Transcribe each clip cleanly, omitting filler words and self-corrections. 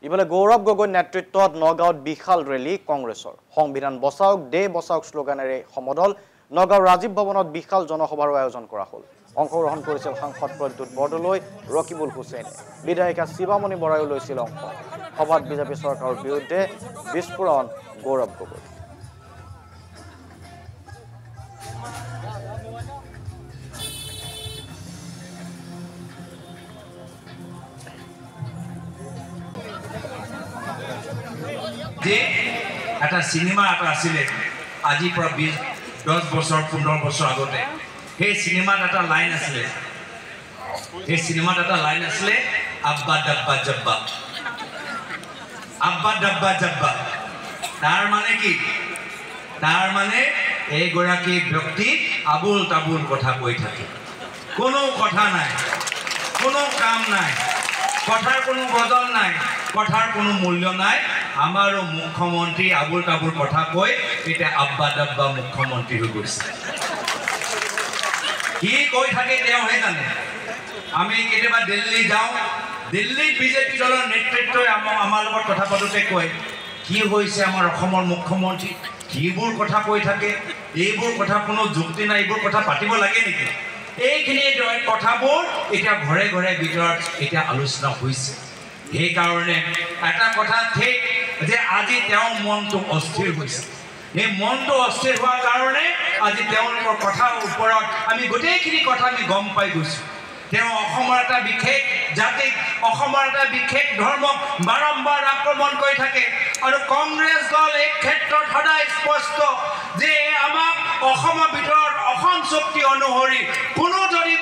ইফালে গৌৰৱ গগৈ নেতৃত্বত নগাঁৱত বিশাল ৰেলী কংগ্ৰেছৰ সংবিধান বচাওক দে বচাওক শ্লোগানেৰে সমদল নগাঁও ৰাজীৱ ভৱনত বিশাল জনসভাৰ আয়োজন কৰা হ'ল। অংশগ্ৰহণ কৰিছিল সাংসদ প্ৰদ্যুৎ বৰদলৈ, ৰকিবুল হুছেইনে, বিধায়িকা শিৱামণি বৰাইও লৈছিল অংশ। সভাত বিজেপি চৰকাৰৰ বিৰুদ্ধে বিস্ফোৰণ গৌৰৱ গগৈ। যে এটা সিনেমা এটা আছিলে আজিৰ পৰা 10 বছৰ 15 বছৰ আগতে সেই সিনেমাত এটা লাইন আছিলে আব্বা ডাব্বা জব্বা আব্বা ডাব্বা জব্বা তাৰ মানে কি তাৰ মানে এইগৰাকী ব্যক্তি আবুল তাবুল কথা কৈ থাকে কোনো কথা নাই কোনো কাম নাই কথাৰ কোনো বদল নাই কথাৰ কোনো মূল্য নাই আমাৰো মুখ্যমন্ত্ৰী আবুল তাবুল কথা কৈ এটা আব্বা ডাব্বা মুখ্যমন্ত্ৰী হৈ গৈছে কি কৈ থাকে তেওঁহে জানে আমি কেতিয়াবা দিল্লী যাওঁ দিল্লীত বিজেপি দলৰ নেতৃত্বই আমাৰ লগত কথা পাতোতে কয় কি হৈছে আমাৰ অসমৰ মুখ্যমন্ত্ৰী কিবোৰ কথা কৈ থাকে এইবোৰ কথা কোনো যুক্তি নাই এইবোৰ কথা পাতিব লাগে নেকি এইখিনি কথাবোৰ এতিয়া ঘৰে ঘৰে ভিতৰত এতিয়া আলোচনা হৈছে সেইকাৰণে এটা কথা ঠিক যে আজি তেওঁৰ মনটো অস্থিৰ হৈছে এই মনটো অস্থিৰ হোৱাৰ কাৰণে আজি তেওঁলোকৰ কথাৰ ওপৰত আমি গোটেইখিনি কথা আমি গম পাই গৈছোঁ তেওঁ অসমৰ এটা বিশেষ জাতিক অসমৰ এটা বিশেষ ধৰ্মক বাৰম্বাৰ আক্ৰমণ কৰি থাকে আৰু কংগ্ৰেছ দল এই ক্ষেত্ৰত সদায় স্পষ্ট যে আমাক অসমৰ ভিতৰত অসম চুক্তি অনুসৰি কোনো যদি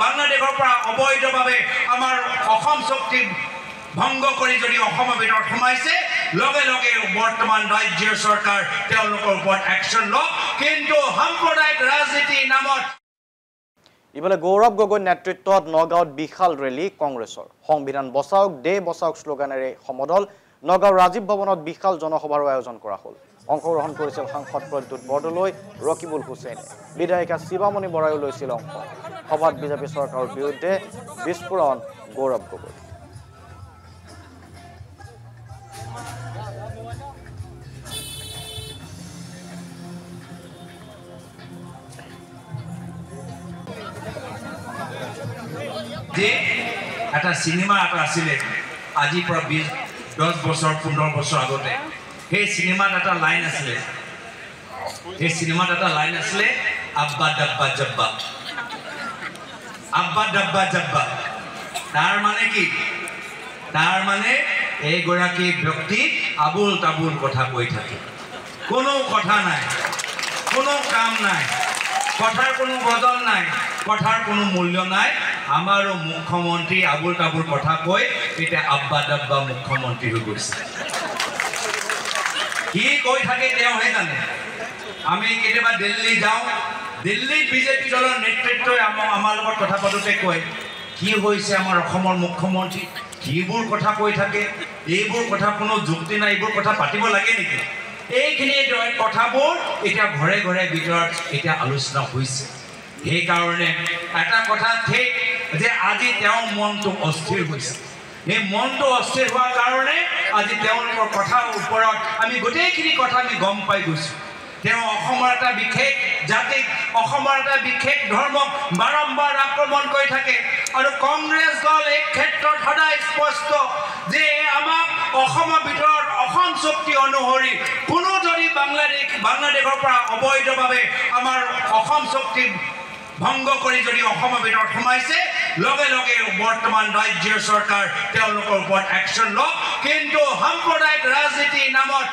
বাংলাদেশৰ পৰা অবৈধভাৱে আমাৰ অসম চুক্তি ভংগ কৰি যদি অসমৰ ভিতৰত সোমাইছে লগে লগে বৰ্তমান ৰাজ্যৰ চৰকাৰ তেওঁলোকৰ ওপৰত একশ্যন লওক কিন্তু সাম্প্ৰদায়িক ৰাজনীতি নামত ইফালে গৌৰৱ গগৈ নেতৃত্বত নগাঁৱত বিশাল ৰেলী কংগ্ৰেছৰ সংবিধান বচাওক দে বচাওক শ্লোগানেৰে সমদল নগাঁও ৰাজীৱ ভৱনত বিশাল জনসভাৰ আয়োজন কৰা হ'ল। অংশগ্ৰহণ কৰিছিল সাংসদ প্ৰদ্যুৎ বৰদলৈ, ৰকিবুল হুছেইনে, বিধায়িকা শিৱামণি বৰাইও লৈছিল অংশ। সভাত বিজেপি চৰকাৰৰ বিৰুদ্ধে বিস্ফোৰণ গৌৰৱ গগৈ। যে এটা সিনেমা এটা আছিলে আজিৰ পৰা 10 বছৰ 15 বছৰ আগতে সেই সিনেমাত এটা লাইন আছিলে আব্বা ডাব্বা জব্বা আব্বা ডাব্বা জব্বা তাৰ মানে কি তাৰ মানে এইগৰাকী ব্যক্তি আবুল তাবুল কথা কৈ থাকে কোনো কথা নাই কোনো কাম নাই কথাৰ কোনো বদল নাই কথাৰ কোনো মূল্য নাই আমাৰো মুখ্যমন্ত্ৰী আবুল তাবুল কথা কৈ এটা আব্বা ডাব্বা মুখ্যমন্ত্ৰী হৈ গৈছে কি কৈ থাকে তেওঁহে জানে আমি কেতিয়াবা দিল্লী যাওঁ দিল্লীত বিজেপি দলৰ নেতৃত্বই আমাৰ লগত কথা পাতোতে কয় কি হৈছে আমাৰ অসমৰ মুখ্যমন্ত্ৰী কিবোৰ কথা কৈ থাকে এইবোৰ কথা কোনো যুক্তি নাই এইবোৰ কথা পাতিব লাগে নেকি এইখিনি কথাবোৰ এতিয়া ঘৰে ঘৰে ভিতৰত এতিয়া আলোচনা হৈছে সেইকাৰণে এটা কথা ঠিক যে আজি তেওঁৰ মনটো অস্থিৰ হৈছে এই মনটো অস্থিৰ হোৱাৰ কাৰণে আজি তেওঁলোকৰ কথাৰ ওপৰত আমি গোটেইখিনি কথা আমি গম পাই গৈছোঁ তেওঁ অসমৰ এটা বিশেষ জাতিক অসমৰ এটা বিশেষ ধৰ্মক বাৰম্বাৰ আক্ৰমণ কৰি থাকে আৰু কংগ্ৰেছ দল এই ক্ষেত্ৰত সদায় স্পষ্ট যে আমাক অসমৰ ভিতৰত অসম চুক্তি অনুসৰি কোনো যদি বাংলাদেশৰ পৰা অবৈধভাৱে আমাৰ অসম চুক্তি ভংগ কৰি যদি অসমৰ ভিতৰত সোমাইছে লগে লগে বৰ্তমান ৰাজ্যৰ চৰকাৰ তেওঁলোকৰ ওপৰত একশ্যন লওক কিন্তু সাম্প্ৰদায়িক ৰাজনীতি নামত